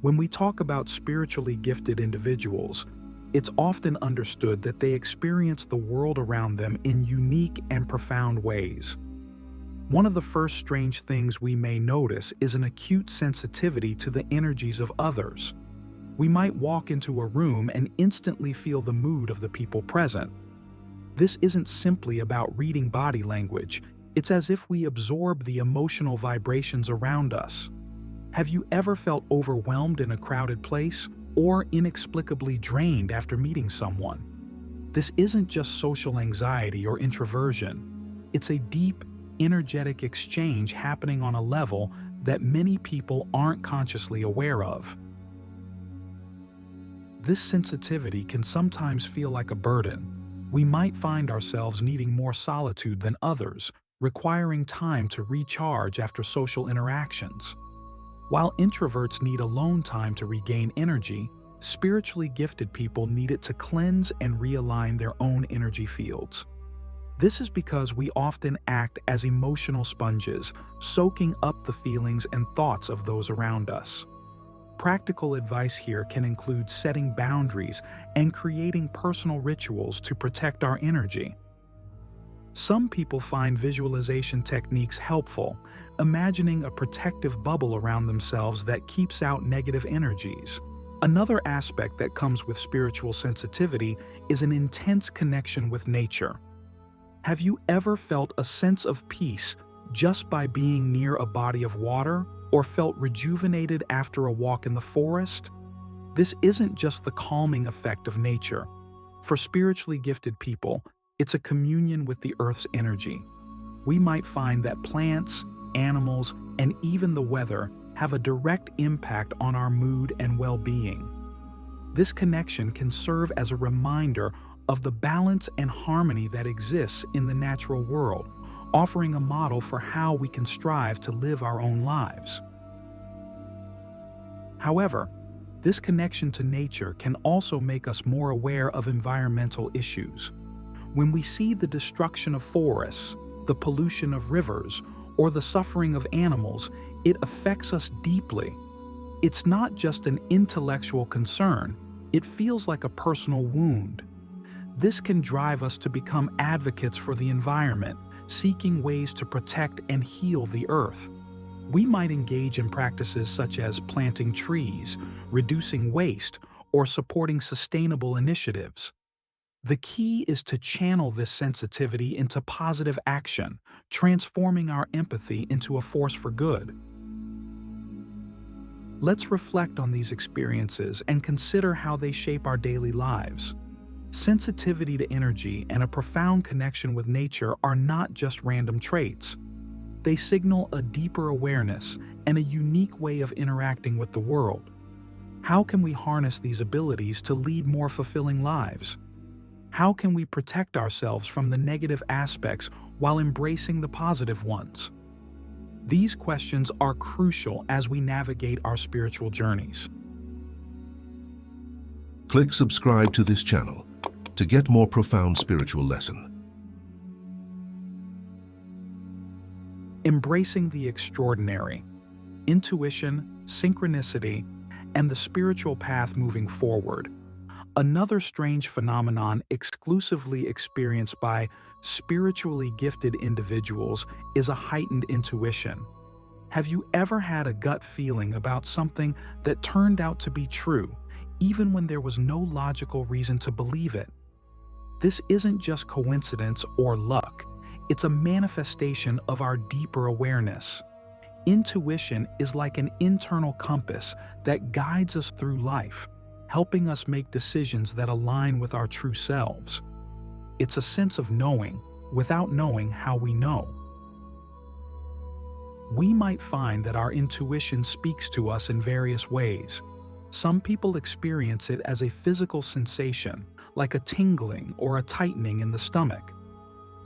When we talk about spiritually gifted individuals, it's often understood that they experience the world around them in unique and profound ways. One of the first strange things we may notice is an acute sensitivity to the energies of others. We might walk into a room and instantly feel the mood of the people present. This isn't simply about reading body language, it's as if we absorb the emotional vibrations around us. Have you ever felt overwhelmed in a crowded place or inexplicably drained after meeting someone? This isn't just social anxiety or introversion. It's a deep, energetic exchange happening on a level that many people aren't consciously aware of. This sensitivity can sometimes feel like a burden. We might find ourselves needing more solitude than others, requiring time to recharge after social interactions. While introverts need alone time to regain energy, spiritually gifted people need it to cleanse and realign their own energy fields. This is because we often act as emotional sponges, soaking up the feelings and thoughts of those around us. Practical advice here can include setting boundaries and creating personal rituals to protect our energy. Some people find visualization techniques helpful, imagining a protective bubble around themselves that keeps out negative energies. Another aspect that comes with spiritual sensitivity is an intense connection with nature. Have you ever felt a sense of peace just by being near a body of water, or felt rejuvenated after a walk in the forest? This isn't just the calming effect of nature. For spiritually gifted people, it's a communion with the earth's energy. We might find that plants, animals, and even the weather have a direct impact on our mood and well-being. This connection can serve as a reminder of the balance and harmony that exists in the natural world, offering a model for how we can strive to live our own lives. However, this connection to nature can also make us more aware of environmental issues. When we see the destruction of forests, the pollution of rivers, or the suffering of animals, it affects us deeply. It's not just an intellectual concern, it feels like a personal wound. This can drive us to become advocates for the environment, seeking ways to protect and heal the earth. We might engage in practices such as planting trees, reducing waste, or supporting sustainable initiatives. The key is to channel this sensitivity into positive action, transforming our empathy into a force for good. Let's reflect on these experiences and consider how they shape our daily lives. Sensitivity to energy and a profound connection with nature are not just random traits. They signal a deeper awareness and a unique way of interacting with the world. How can we harness these abilities to lead more fulfilling lives? How can we protect ourselves from the negative aspects while embracing the positive ones? These questions are crucial as we navigate our spiritual journeys. Click subscribe to this channel to get more profound spiritual lesson. Embracing the extraordinary, intuition, synchronicity, and the spiritual path moving forward. Another strange phenomenon exclusively experienced by spiritually gifted individuals is a heightened intuition. Have you ever had a gut feeling about something that turned out to be true, even when there was no logical reason to believe it? This isn't just coincidence or luck, it's a manifestation of our deeper awareness. Intuition is like an internal compass that guides us through life, helping us make decisions that align with our true selves. It's a sense of knowing without knowing how we know. We might find that our intuition speaks to us in various ways. Some people experience it as a physical sensation, like a tingling or a tightening in the stomach.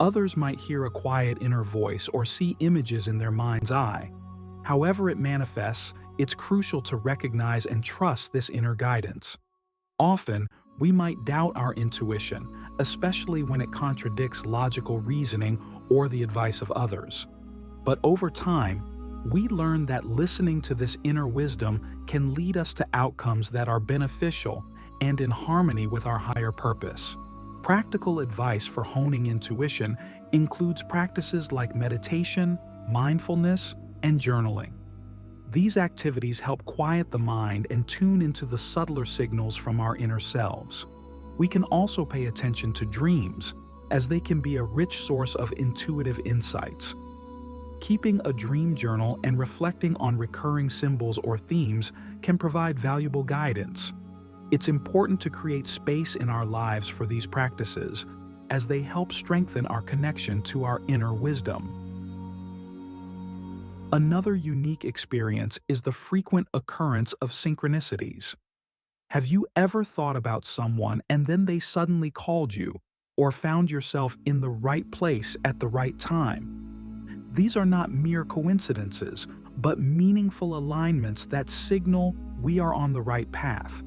Others might hear a quiet inner voice or see images in their mind's eye. However it manifests, it's crucial to recognize and trust this inner guidance. Often, we might doubt our intuition, especially when it contradicts logical reasoning or the advice of others. But over time, We learn that listening to this inner wisdom can lead us to outcomes that are beneficial and in harmony with our higher purpose. Practical advice for honing intuition includes practices like meditation, mindfulness, and journaling. These activities help quiet the mind and tune into the subtler signals from our inner selves. We can also pay attention to dreams, as they can be a rich source of intuitive insights. Keeping a dream journal and reflecting on recurring symbols or themes can provide valuable guidance. It's important to create space in our lives for these practices, as they help strengthen our connection to our inner wisdom. Another unique experience is the frequent occurrence of synchronicities. Have you ever thought about someone and then they suddenly called you, or found yourself in the right place at the right time? These are not mere coincidences, but meaningful alignments that signal we are on the right path.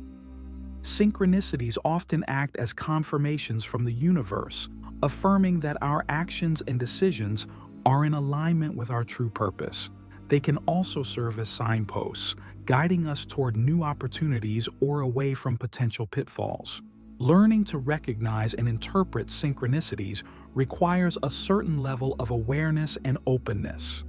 Synchronicities often act as confirmations from the universe, affirming that our actions and decisions are in alignment with our true purpose. They can also serve as signposts, guiding us toward new opportunities or away from potential pitfalls. Learning to recognize and interpret synchronicities requires a certain level of awareness and openness.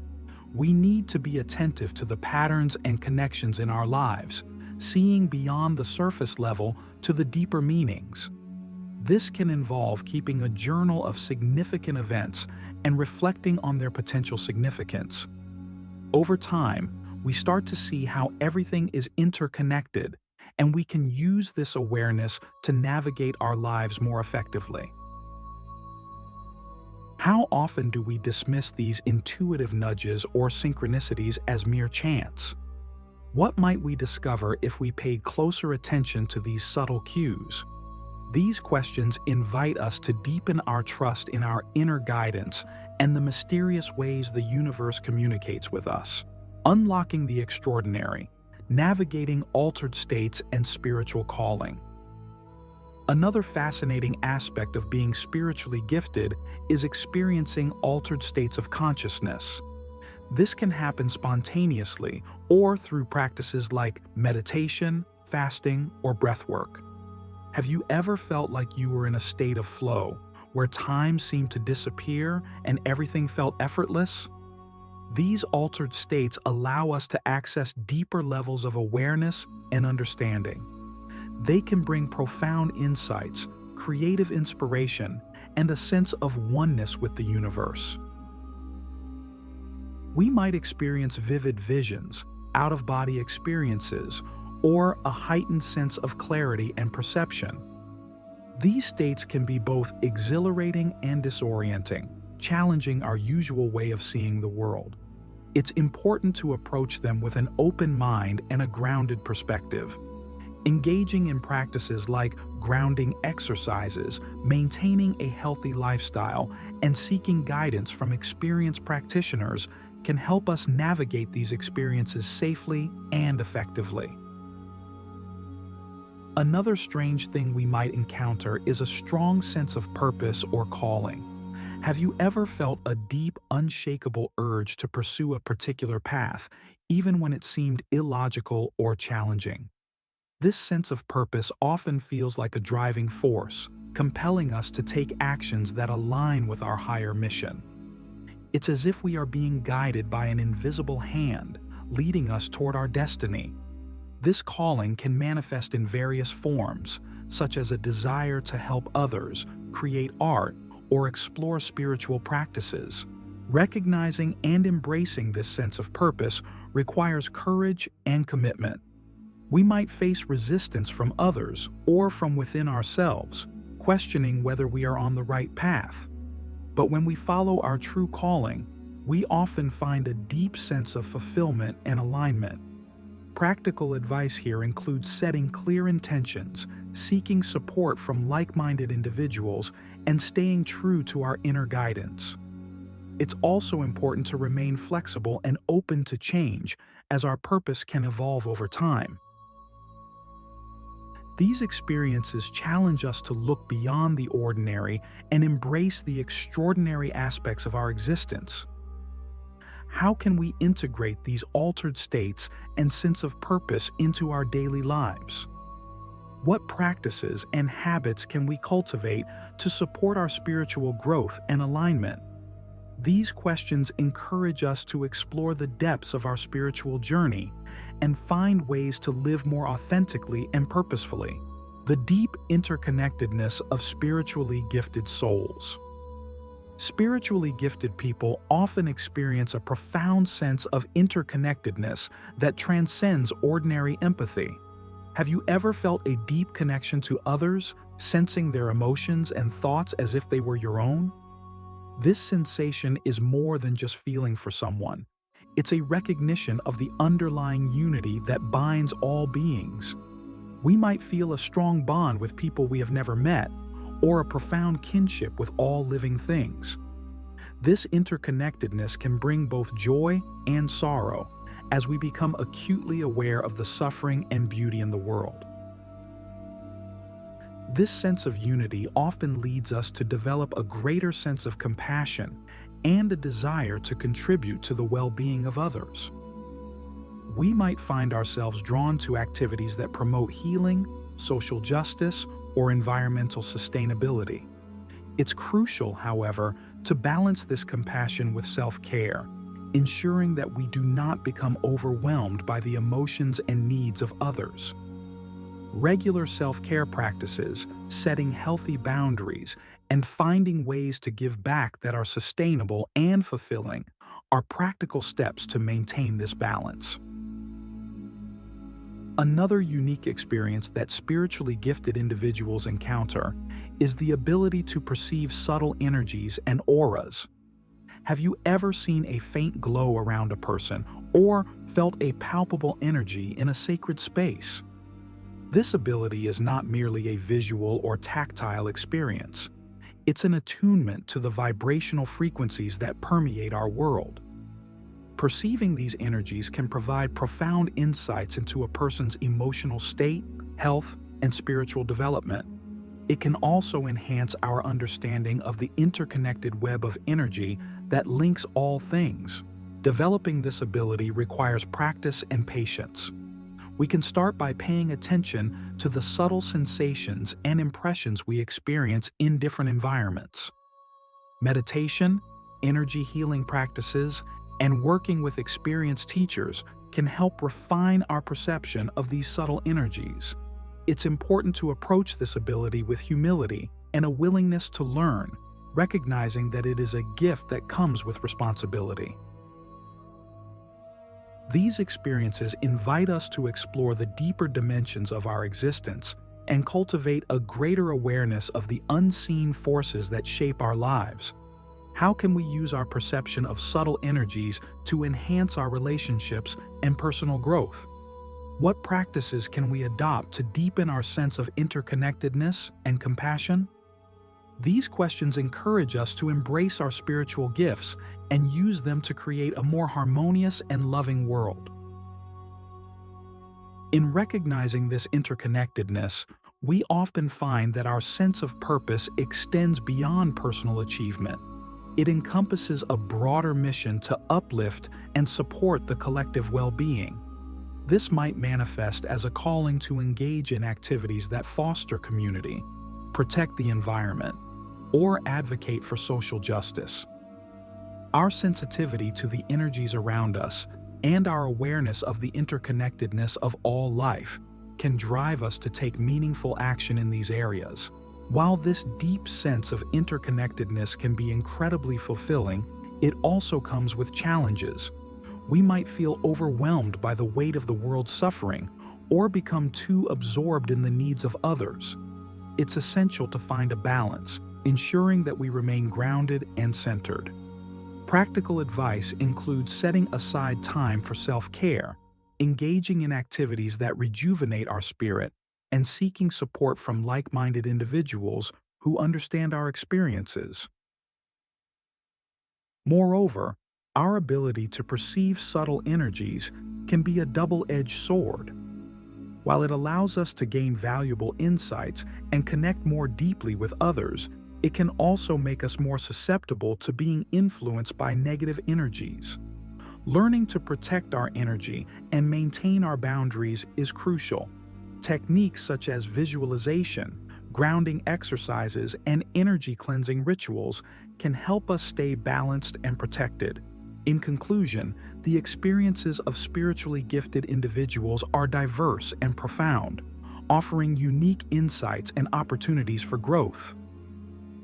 We need to be attentive to the patterns and connections in our lives, seeing beyond the surface level to the deeper meanings. This can involve keeping a journal of significant events and reflecting on their potential significance. Over time, we start to see how everything is interconnected, and we can use this awareness to navigate our lives more effectively. How often do we dismiss these intuitive nudges or synchronicities as mere chance? What might we discover if we paid closer attention to these subtle cues? These questions invite us to deepen our trust in our inner guidance and the mysterious ways the universe communicates with us. Unlocking the extraordinary, navigating altered states and spiritual calling. Another fascinating aspect of being spiritually gifted is experiencing altered states of consciousness. This can happen spontaneously or through practices like meditation, fasting, or breathwork. Have you ever felt like you were in a state of flow, where time seemed to disappear and everything felt effortless? These altered states allow us to access deeper levels of awareness and understanding. They can bring profound insights, creative inspiration, and a sense of oneness with the universe. We might experience vivid visions, out-of-body experiences, or a heightened sense of clarity and perception. These states can be both exhilarating and disorienting, challenging our usual way of seeing the world. It's important to approach them with an open mind and a grounded perspective. Engaging in practices like grounding exercises, maintaining a healthy lifestyle, and seeking guidance from experienced practitioners can help us navigate these experiences safely and effectively. Another strange thing we might encounter is a strong sense of purpose or calling. Have you ever felt a deep, unshakable urge to pursue a particular path, even when it seemed illogical or challenging? This sense of purpose often feels like a driving force, compelling us to take actions that align with our higher mission. It's as if we are being guided by an invisible hand, leading us toward our destiny. This calling can manifest in various forms, such as a desire to help others, create art, or explore spiritual practices. Recognizing and embracing this sense of purpose requires courage and commitment. We might face resistance from others or from within ourselves, questioning whether we are on the right path. But when we follow our true calling, we often find a deep sense of fulfillment and alignment. Practical advice here includes setting clear intentions, seeking support from like-minded individuals, and staying true to our inner guidance. It's also important to remain flexible and open to change, as our purpose can evolve over time. These experiences challenge us to look beyond the ordinary and embrace the extraordinary aspects of our existence. How can we integrate these altered states and sense of purpose into our daily lives? What practices and habits can we cultivate to support our spiritual growth and alignment? These questions encourage us to explore the depths of our spiritual journey and find ways to live more authentically and purposefully. The deep interconnectedness of spiritually gifted souls. Spiritually gifted people often experience a profound sense of interconnectedness that transcends ordinary empathy. Have you ever felt a deep connection to others, sensing their emotions and thoughts as if they were your own? This sensation is more than just feeling for someone. It's a recognition of the underlying unity that binds all beings. We might feel a strong bond with people we have never met, or a profound kinship with all living things. This interconnectedness can bring both joy and sorrow as we become acutely aware of the suffering and beauty in the world. This sense of unity often leads us to develop a greater sense of compassion and a desire to contribute to the well-being of others. We might find ourselves drawn to activities that promote healing, social justice, or environmental sustainability. It's crucial, however, to balance this compassion with self-care, ensuring that we do not become overwhelmed by the emotions and needs of others. Regular self-care practices, setting healthy boundaries, and finding ways to give back that are sustainable and fulfilling are practical steps to maintain this balance. Another unique experience that spiritually gifted individuals encounter is the ability to perceive subtle energies and auras. Have you ever seen a faint glow around a person or felt a palpable energy in a sacred space? This ability is not merely a visual or tactile experience. It's an attunement to the vibrational frequencies that permeate our world. Perceiving these energies can provide profound insights into a person's emotional state, health, and spiritual development. It can also enhance our understanding of the interconnected web of energy that links all things. Developing this ability requires practice and patience. We can start by paying attention to the subtle sensations and impressions we experience in different environments. Meditation, energy healing practices, and working with experienced teachers can help refine our perception of these subtle energies. It's important to approach this ability with humility and a willingness to learn, recognizing that it is a gift that comes with responsibility. These experiences invite us to explore the deeper dimensions of our existence and cultivate a greater awareness of the unseen forces that shape our lives. How can we use our perception of subtle energies to enhance our relationships and personal growth? What practices can we adopt to deepen our sense of interconnectedness and compassion? These questions encourage us to embrace our spiritual gifts and use them to create a more harmonious and loving world. In recognizing this interconnectedness, we often find that our sense of purpose extends beyond personal achievement. It encompasses a broader mission to uplift and support the collective well-being. This might manifest as a calling to engage in activities that foster community, protect the environment, or advocate for social justice. Our sensitivity to the energies around us and our awareness of the interconnectedness of all life can drive us to take meaningful action in these areas. While this deep sense of interconnectedness can be incredibly fulfilling, it also comes with challenges. We might feel overwhelmed by the weight of the world's suffering or become too absorbed in the needs of others. It's essential to find a balance, ensuring that we remain grounded and centered. Practical advice includes setting aside time for self-care, engaging in activities that rejuvenate our spirit, and seeking support from like-minded individuals who understand our experiences. Moreover, our ability to perceive subtle energies can be a double-edged sword. While it allows us to gain valuable insights and connect more deeply with others, it can also make us more susceptible to being influenced by negative energies. Learning to protect our energy and maintain our boundaries is crucial. Techniques such as visualization, grounding exercises, and energy cleansing rituals can help us stay balanced and protected. In conclusion, the experiences of spiritually gifted individuals are diverse and profound, offering unique insights and opportunities for growth.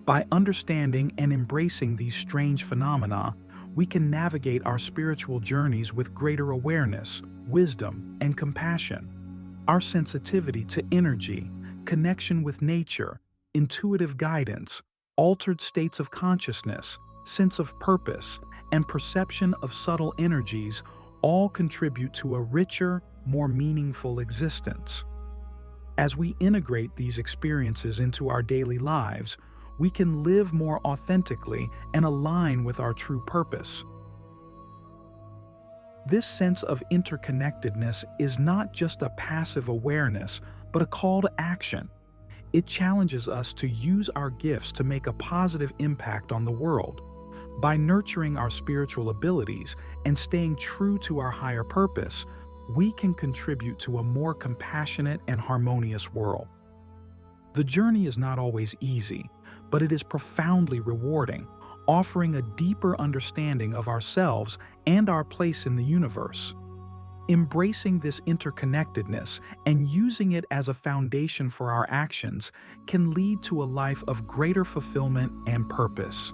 By understanding and embracing these strange phenomena, we can navigate our spiritual journeys with greater awareness, wisdom, and compassion. Our sensitivity to energy, connection with nature, intuitive guidance, altered states of consciousness, sense of purpose, and perception of subtle energies all contribute to a richer, more meaningful existence. As we integrate these experiences into our daily lives, we can live more authentically and align with our true purpose. This sense of interconnectedness is not just a passive awareness, but a call to action. It challenges us to use our gifts to make a positive impact on the world. By nurturing our spiritual abilities and staying true to our higher purpose, we can contribute to a more compassionate and harmonious world. The journey is not always easy, but it is profoundly rewarding, offering a deeper understanding of ourselves and our place in the universe. Embracing this interconnectedness and using it as a foundation for our actions can lead to a life of greater fulfillment and purpose.